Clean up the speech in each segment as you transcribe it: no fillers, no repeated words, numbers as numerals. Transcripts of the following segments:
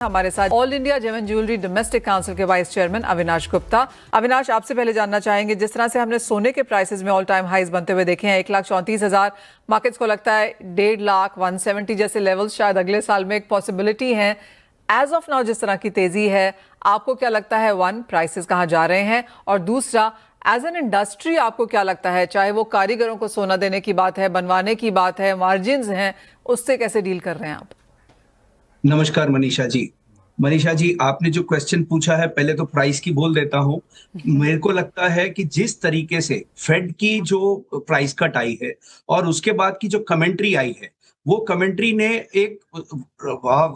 हमारे साथ All India Gem and Jewellery Domestic Council के वाइस चेयरमैन अविनाश गुप्ता। अविनाश, आपसे पहले जानना चाहेंगे, जिस तरह से हमने सोने के प्राइसेस में ऑल टाइम हाईज बनते हुए देखे हैं, 1,34,000, मार्केट्स को लगता है 1.5 लाख 170 जैसे लेवल्स शायद अगले साल में एक पॉसिबिलिटी है। एज ऑफ नाउ जिस तरह की तेजी है, आपको क्या लगता है, वन, प्राइसेस कहाँ जा रहे हैं, और दूसरा, एज एन इंडस्ट्री आपको क्या लगता है, चाहे वो कारीगरों को सोना देने की बात है, बनवाने की बात है, मार्जिन्स हैं, उससे कैसे डील कर रहे हैं आप? नमस्कार मनीषा जी, आपने जो क्वेश्चन पूछा है, पहले तो प्राइस की बोल देता हूं। मेरे को लगता है कि जिस तरीके से फेड की जो प्राइस कट आई है और उसके बाद की जो कमेंट्री आई है, वो कमेंट्री ने एक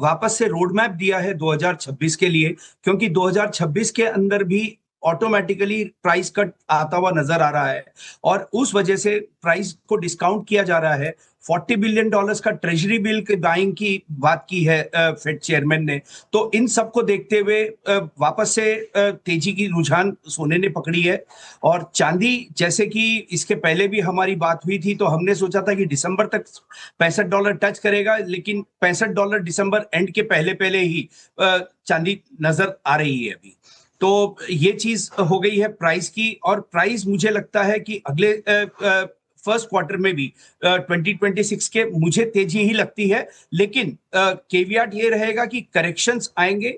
वापस से रोड मैप दिया है 2026 के लिए, क्योंकि 2026 के अंदर भी ऑटोमेटिकली प्राइस कट आता हुआ नजर आ रहा है और उस वजह से प्राइस को डिस्काउंट किया जा रहा है। $40 बिलियन का ट्रेजरी बिल के बाइंग की बात की है फेड चेयरमैन ने। तो इन सब को देखते हुए वापस से तेजी की रुझान सोने ने पकड़ी है। और चांदी, जैसे कि इसके पहले भी हमारी बात हुई थी, तो हमने सोचा था कि दिसंबर तक $65 टच करेगा, लेकिन $65 दिसंबर एंड के पहले पहले ही चांदी नजर आ रही है अभी। तो ये चीज हो गई है प्राइस की। और प्राइस मुझे लगता है कि अगले फर्स्ट क्वार्टर में भी 2026 के मुझे तेजी ही लगती है, लेकिन केवियाट ये रहेगा कि करेक्शंस आएंगे।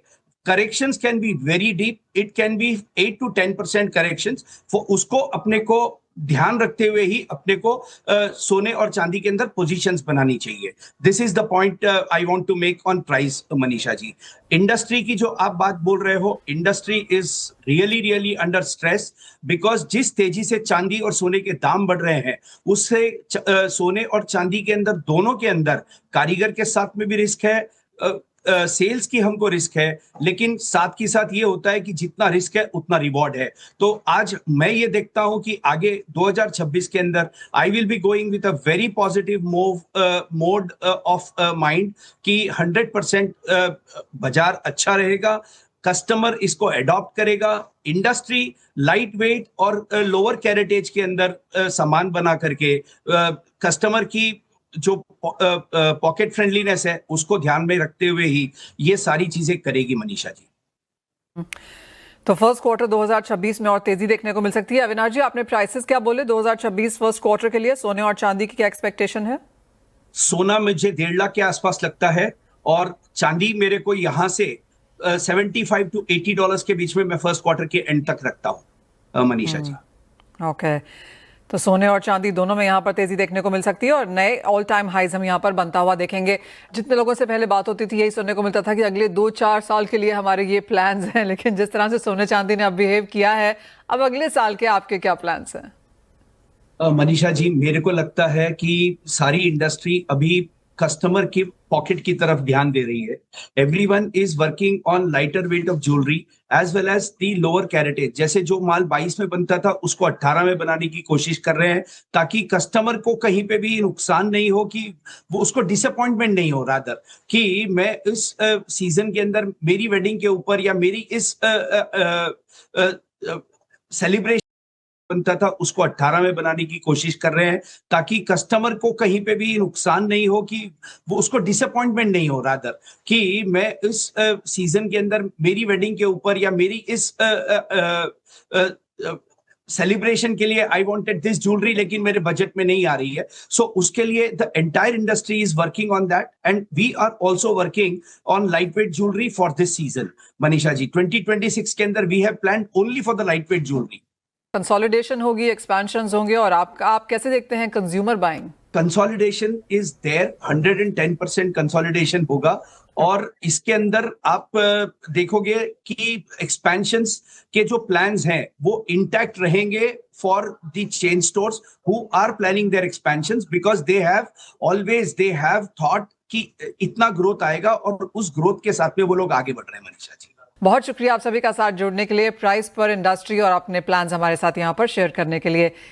Corrections can be very deep, it can be 8 to 10% corrections. उसको अपने को ध्यान रखते हुए ही अपने को सोने और चांदी के अंदर पोजीशंस बनानी चाहिए। This is the point I want to make on price Manisha ji. Industry की जो आप बात बोल रहे हो, industry is really under stress, because जिस तेजी से चांदी और सोने के दाम बढ़ रहे हैं, उससे सोने और चांदी के अंदर, दोनों के अंदर कारीगर के साथ में भी रिस्क है, सेल्स की हमको रिस्क है, लेकिन साथ की साथ ये होता है कि जितना रिस्क है उतना रिवॉर्ड है। तो आज मैं ये देखता हूं कि आगे 2026 के अंदर I will be going with a very positive mode of mind कि 100% बाजार अच्छा रहेगा, कस्टमर इसको अडॉप्ट करेगा। इंडस्ट्री लाइट वेट और लोअर कैरेटेज के अंदर सामान बना करके कस्टमर की जो पॉकेट फ्रेंडलीनेस है उसको ध्यान में रखते हुए ही ये सारी चीजें करेगी मनीषा जी। तो फर्स्ट क्वार्टर 2026 में और तेजी देखने को मिल सकती है। अविनाश जी, आपने प्राइसेस क्या बोले 2026 फर्स्ट क्वार्टर के लिए, सोने और चांदी की क्या एक्सपेक्टेशन है? सोना मुझे 1.5 लाख के आसपास लगता है, और चांदी मेरे को यहां से $75 to $80 के बीच में मैं फर्स्ट क्वार्टर के एंड तक रखता हूं मनीषा जी। ओके, तो सोने और चांदी दोनों में यहाँ पर तेजी देखने को मिल सकती है और नए ऑल टाइम हाइज हम यहाँ पर बनता हुआ देखेंगे। जितने लोगों से पहले बात होती थी, यही सुनने को मिलता था कि अगले 2-4 साल के लिए हमारे ये प्लान्स हैं, लेकिन जिस तरह से सोने चांदी ने अब बिहेव किया है, अब अगले साल के आपके क्या प्लान्स हैं? मनीषा जी, मेरे को लगता है कि सारी इंडस्ट्री अभी कस्टमर की पॉकेट की तरफ ध्यान दे रही है। Everyone is working on lighter weight of jewellery as well as the lower caratage. जैसे जो माल 22 में बनता था उसको 18 में बनाने की कोशिश कर रहे हैं, ताकि कस्टमर को कहीं पे भी नुकसान नहीं हो, कि वो उसको डिसअपॉइंटमेंट नहीं हो, रादर कि मैं इस सीजन के अंदर मेरी वेडिंग के ऊपर या मेरी इस सेलिब्रेशन बनता था उसको 18 में बनाने की कोशिश कर रहे हैं, ताकि कस्टमर को कहीं पे भी नुकसान नहीं हो, कि वो उसको डिसअपॉइंटमेंट नहीं हो, रादर कि मैं इस सीजन के अंदर मेरी वेडिंग के ऊपर या मेरी इस सेलिब्रेशन के लिए आई वांटेड दिस ज्वेलरी, लेकिन मेरे बजट में नहीं आ रही है। सो उसके लिए the entire industry is working on that, and we are also working on light weight jewellery for this season Manisha ji. 2026 के अंदर we have planned only for the light weight jewellery. Consolidation होगी, expansions होंगे, और आप कैसे देखते हैं consumer buying? Consolidation is there, 110% consolidation होगा। और इसके अंदर आप देखोगे कि एक्सपेंशंस के जो प्लान्स हैं वो इंटैक्ट रहेंगे for the chain stores who are planning their expansions, because they have thought कि इतना ग्रोथ आएगा, और उस ग्रोथ के साथ में वो लोग आगे बढ़ रहे हैं मनीषा जी। बहुत शुक्रिया आप सभी का साथ जुड़ने के लिए, प्राइस पर इंडस्ट्री और अपने प्लान्स हमारे साथ यहाँ पर शेयर करने के लिए।